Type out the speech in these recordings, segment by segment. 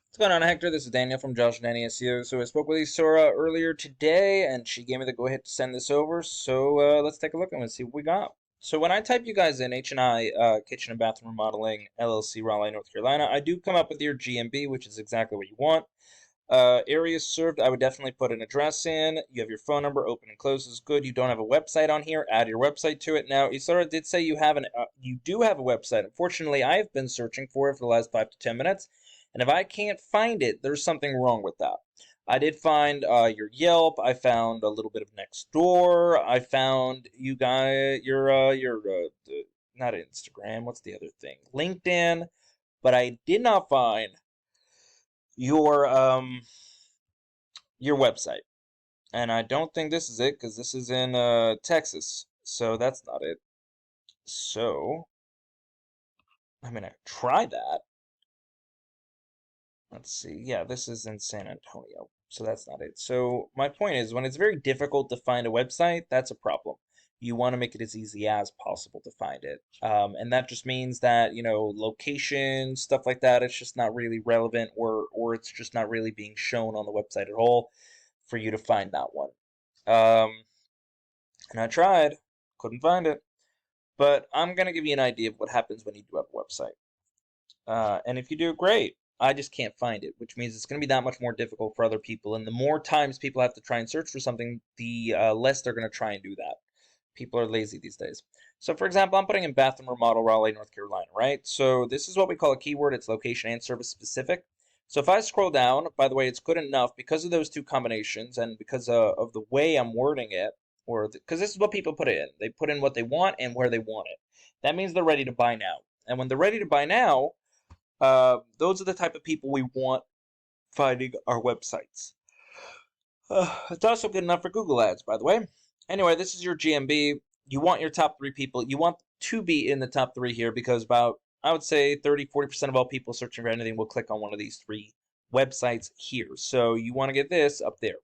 What's going on, Hector? This is Daniel from Josh and Danny SEO. So I spoke with Isora earlier today, and she gave me the go-ahead to send this over. So let's take a look and let's see what we got. So when I type you guys in H&I Kitchen and Bathroom Remodeling LLC, Raleigh, North Carolina, I do come up with your GMB, which is exactly what you want. Areas served, I would definitely put an address in. You have your phone number, open and close is good. You don't have a website on here, add your website to it. Now, Isora did say you do have a website. Unfortunately, I have been searching for it for the last 5 to 10 minutes, and if I can't find it, there's something wrong with that. I did find your Yelp. I found a little bit of Nextdoor. I found you guys not Instagram. What's the other thing? LinkedIn. But I did not find your your website. And I don't think this is it because this is in Texas. So that's not it. So I'm gonna try that. Let's see. Yeah, this is in San Antonio. So that's not it. So my point is when it's very difficult to find a website, that's a problem. You want to make it as easy as possible to find it. And that just means that, location, stuff like that, it's just not really relevant or it's just not really being shown on the website at all for you to find that one. Um, and I tried, couldn't find it. But I'm going to give you an idea of what happens when you do have a website. And if you do, great. I just can't find it, which means it's going to be that much more difficult for other people. And the more times people have to try and search for something, the less they're going to try and do that. People are lazy these days. So, for example, I'm putting in bathroom remodel, Raleigh, North Carolina, right? So this is what we call a keyword. It's location and service specific. So if I scroll down, by the way, it's good enough because of those two combinations and because of the way I'm wording it, or because this is what people put in. They put in what they want and where they want it. That means they're ready to buy now. And when they're ready to buy now, those are the type of people we want finding our websites. It's also good enough for Google Ads, by the way. Anyway, this is your GMB. You want your top three people. You want to be in the top three here because about, I would say, 30-40% of all people searching for anything will click on one of these three websites here. So you want to get this up there.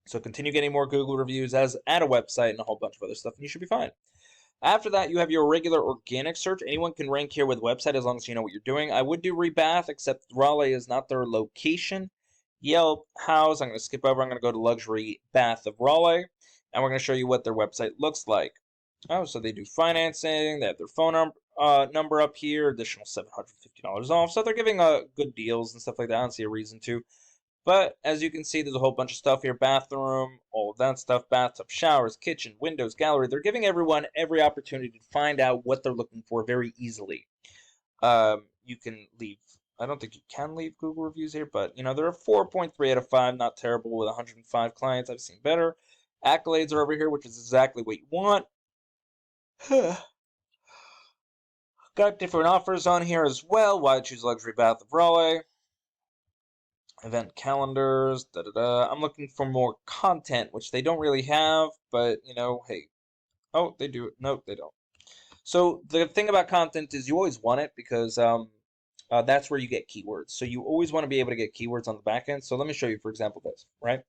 So continue getting more Google reviews as add a website and a whole bunch of other stuff, and you should be fine. After that, you have your regular organic search. Anyone can rank here with website as long as you know what you're doing. I would do Rebath, except Raleigh is not their location. Yelp, House, I'm going to skip over. I'm going to go to Luxury Bath of Raleigh, and we're going to show you what their website looks like. Oh, so they do financing. They have their phone number up here, additional $750 off. So they're giving good deals and stuff like that. I don't see a reason to. But as you can see, there's a whole bunch of stuff here. Bathroom, all of that stuff. Bathtub, showers, kitchen, windows, gallery. They're giving everyone every opportunity to find out what they're looking for very easily. You can leave. I don't think you can leave Google reviews here, but they're a 4.3 out of 5. Not terrible with 105 clients. I've seen better. Accolades are over here, which is exactly what you want. Got different offers on here as well. Why choose Luxury Bath of Raleigh? Event calendars, I'm looking for more content, which they don't really have, but hey. Oh, they do. No, they don't. So the thing about content is you always want it because that's where you get keywords. So you always want to be able to get keywords on the back end. So let me show you, for example, this, right?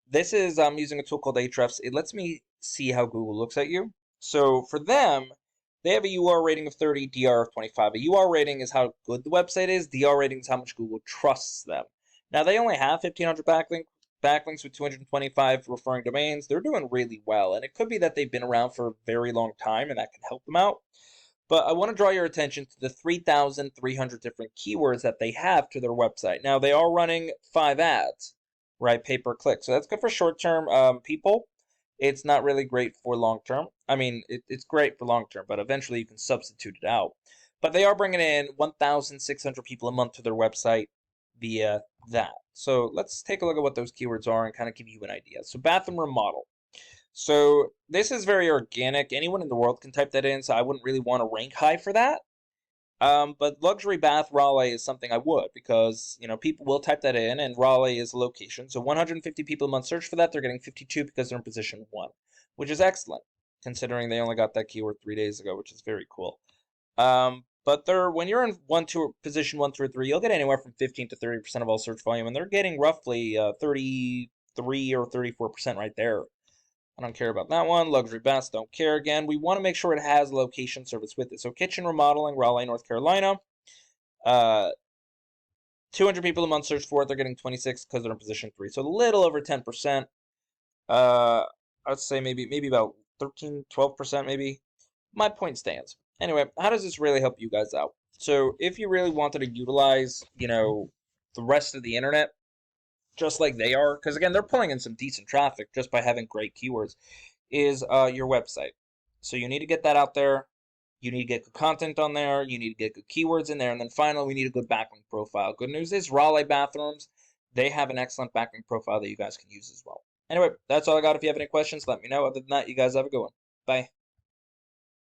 This is I'm using a tool called Ahrefs. It lets me see how Google looks at you. So for them, they have a UR rating of 30, DR of 25. A UR rating is how good the website is. DR rating is how much Google trusts them. Now, they only have 1,500 backlinks with 225 referring domains. They're doing really well, and it could be that they've been around for a very long time, and that can help them out. But I want to draw your attention to the 3,300 different keywords that they have to their website. Now, they are running 5 ads, right, pay-per-click. So that's good for short-term people. It's not really great for long term. I mean, it's great for long term, but eventually you can substitute it out. But they are bringing in 1,600 people a month to their website via that. So let's take a look at what those keywords are and kind of give you an idea. So bathroom remodel. So this is very organic. Anyone in the world can type that in, so I wouldn't really want to rank high for that. But luxury bath Raleigh is something I would because people will type that in, and Raleigh is a location. So 150 people a month search for that. They're getting 52 because they're in position 1, which is excellent considering they only got that keyword 3 days ago, which is very cool. But when you're in position 1 through 3, you'll get anywhere from 15 to 30% of all search volume, and they're getting roughly 33 or 34% right there. I don't care about that one. Luxury baths, don't care. Again, we want to make sure it has location service with it. So kitchen remodeling, Raleigh, North Carolina. 200 people a month search for it. They're getting 26 because they're in position 3. So a little over 10%. I'd say maybe about 13, 12% maybe. My point stands. Anyway, how does this really help you guys out? So if you really wanted to utilize, the rest of the internet just like they are, because again, they're pulling in some decent traffic just by having great keywords, is your website. So you need to get that out there. You need to get good content on there. You need to get good keywords in there. And then finally, we need a good backlink profile. Good news is Raleigh Bathrooms, they have an excellent backlink profile that you guys can use as well. Anyway, that's all I got. If you have any questions, let me know. Other than that, you guys have a good one. Bye.